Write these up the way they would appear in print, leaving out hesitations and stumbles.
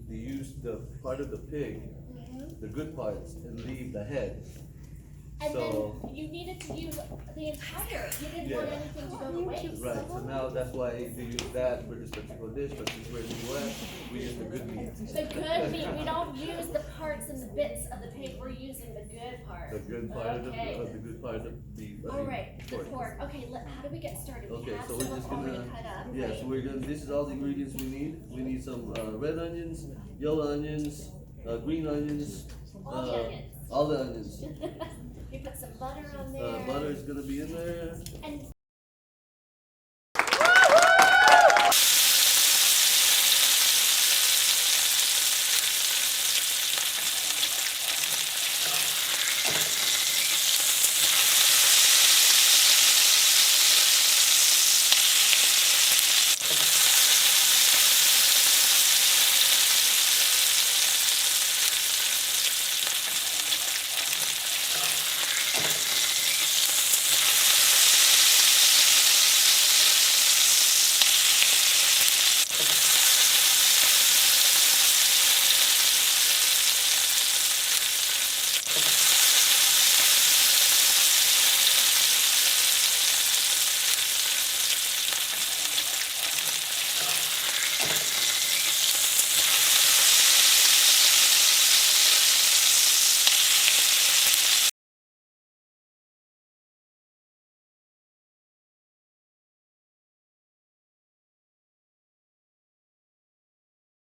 they use the part of the pig, the good parts, and leave the head. And So, then you needed to use the entire, you didn't want Yeah. anything to go to waste. right, so now that's why they use that for this particular dish, but since we're in the US, we use the good meat. The good meat, we don't use the parts and the bits of the pig, we're using the good part. The good part of Okay. the good part of the beef. I mean, Alright, the pork, okay, how do we get started? We Okay, have so we're some just already gonna, cut up, yeah, right? so we're gonna, this is all the ingredients we need. We need some, red onions, yellow onions, green onions. All the onions. All the onions. You put some butter on there. Butter is gonna be in there. And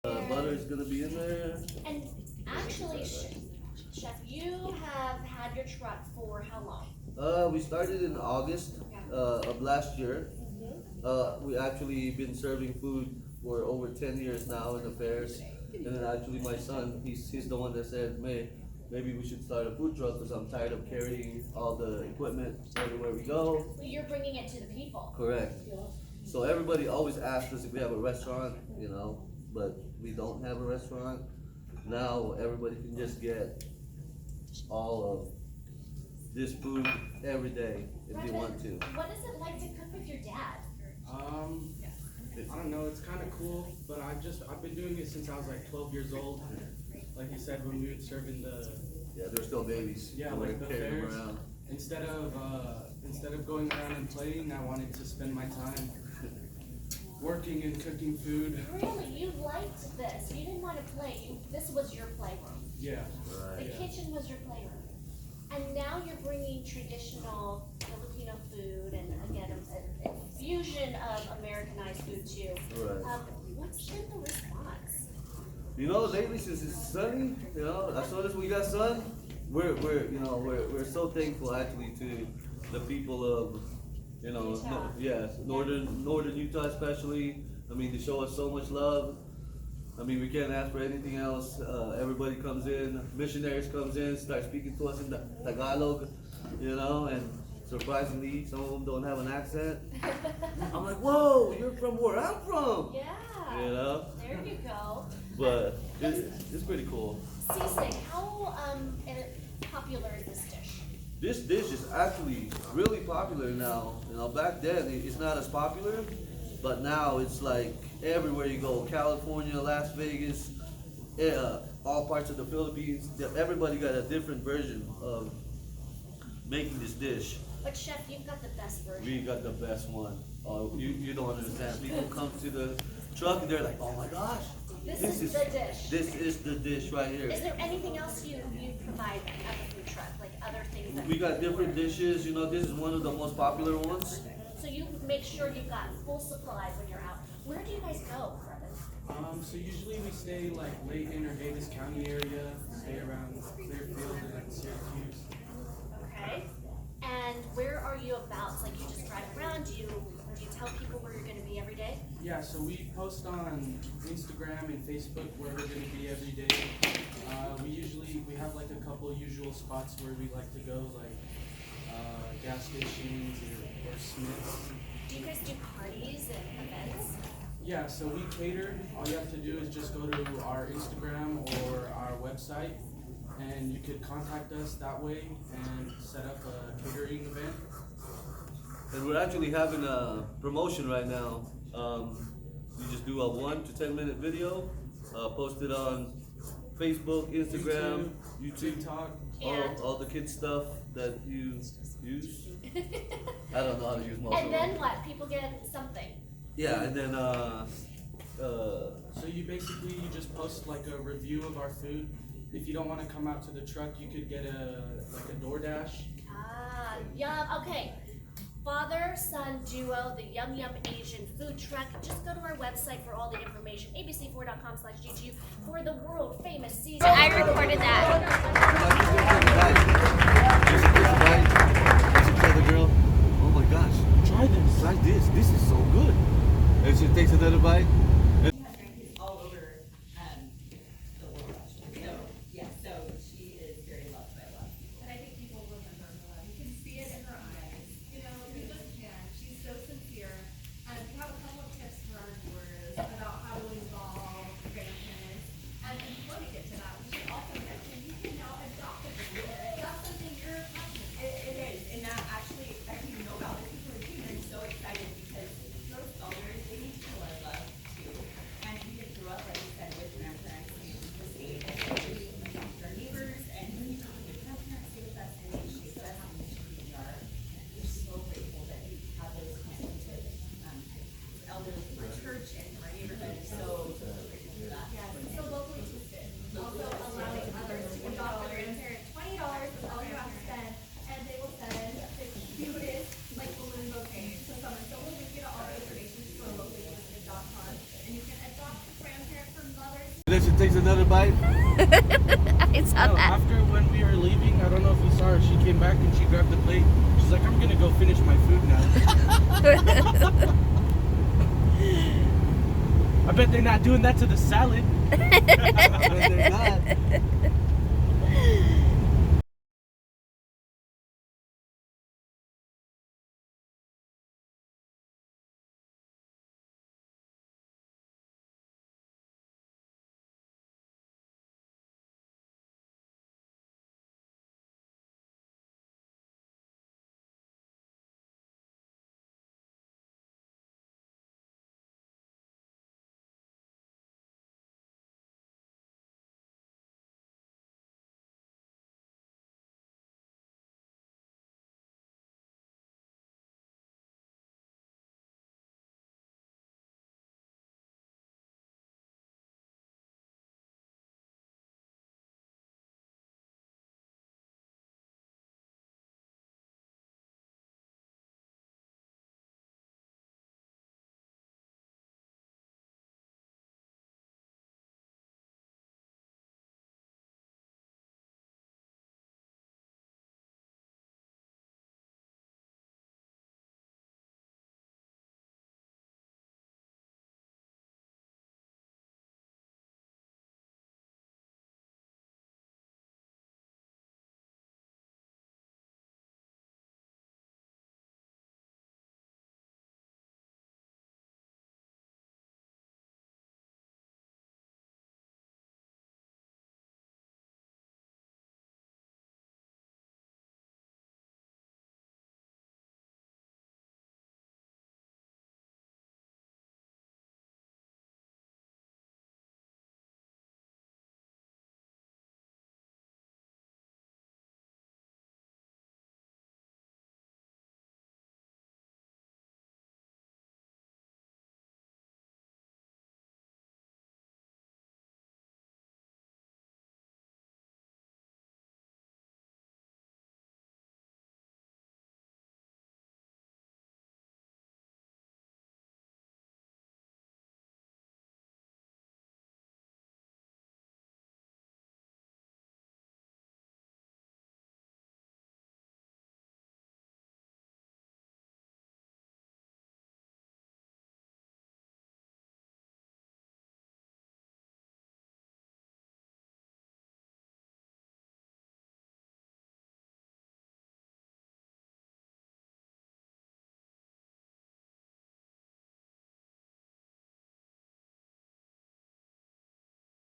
Butter is gonna be in there. And actually, Chef, you have had your truck for how long? We started in August of last year. We actually been serving food for over 10 years now in the fairs. And then actually my son, he's the one that said, maybe we should start a food truck because I'm tired of carrying all the equipment everywhere we go. Well, you're bringing it to the people. Correct. So everybody always asks us if we have a restaurant, you know, but we don't have a restaurant. Now everybody can just get all of this food every day if they want to. What is it like to cook with your dad? I don't know, it's kind of cool, but I've been doing it since I was like 12 years old. Like you said, when we would serve in the, Yeah, they're still babies. yeah, So like we're the carrying them fairs. around. Instead of going around and playing, I wanted to spend my time working and cooking food. Really, you liked this. You didn't want to play. This was your playroom. Yeah. The Right. kitchen was your playroom. And now you're bringing traditional Filipino food and again, a fusion of Americanized food too. Right. What's been the response? You know, lately since it's sunny, you know, as soon as we got sun, we're so thankful actually to the people of, you know, Utah. yes, northern Utah especially. I mean, they show us so much love. I mean, we can't ask for anything else. Everybody comes in, missionaries comes in, start speaking to us in Tagalog, you know, and surprisingly, some of them don't have an accent. I'm like, whoa, you're from where I'm from, Yeah. you know. There you go. But it's pretty cool. Sisig, how popular is this dish? This dish is actually really popular now. You know, back then it's not as popular, but now it's like everywhere you go. California, Las Vegas, all parts of the Philippines. Everybody got a different version of making this dish. But Chef, you've got the best version. We got the best one. You don't understand. People come to the truck and they're like, oh my gosh, This is the dish. This is the dish right here. Is there anything else you provide at the food truck, like other things that? We got different dishes. You know, this is one of the most popular ones. So you make sure you've got full supply when you're out. Where do you guys go, Brendan? So usually we stay like late in or Davis County area, stay around Clearfield and Syracuse. Okay. And where are you about? Like you just drive around? Do you tell people where you're going to be every day? Yeah, so we post on Instagram and Facebook where we're going to be every day. We have like a couple usual spots where we like to go, like gas stations or Smith's. Do you guys do parties and events? Yeah, so we cater. All you have to do is just go to our Instagram or our website, and you could contact us that way and set up a catering event. And we're actually having a promotion right now. You just do a 1 to 10 minute video, Post it on Facebook, Instagram, YouTube, TikTok. And- all the kid stuff that you use. I don't know how to use most of And them. then what? People get something. Yeah, and then So you just post like a review of our food. If you don't want to come out to the truck, you could get a DoorDash. Ah, yum. Okay. Father son duo, the Yum Yum Asian food truck. Just go to our website for all the information. abc4.com/gtu for the world famous Sisig. I recorded that. She tell the girl, "Oh my gosh, Try this. try this. This is so good." And she takes another bite. all over the world. So, yeah, so she is very loved by a lot of people. And I think people remember her. You can see it in her eyes. You know, you just can. She's so sincere. And we have a couple of tips for our viewers about how to involve grandparents. And before we get to that, we should also mention you can now adopt a grandparent. That's something you're passionate It is, and that actually, I didn't even know about this before the team. I'm so excited because those elders, they need to know our love too. And we just grew up, like you said, with grandparents in the state, and so we talk to our neighbors, and when you talk to your grandparents, stay with us, and they shape us how much we are. We're so grateful that we have those connections with elders in our church and in our neighborhood. So grateful for that. Yes, it's so locally twisted. Also allowing others to adopt a grandparent. $20 is all you have to spend, and they will send the cutest like balloon bouquet to someone. So we'll link you to all the information to our locallytwisted.com, and you can adopt a grandparent for mothers. Then she takes another bite. I saw No, after when we were leaving, I don't know if you saw her, she came back and she grabbed the plate. She's like, I'm gonna go finish my food now. I bet they're not doing that to the salad. But they're not.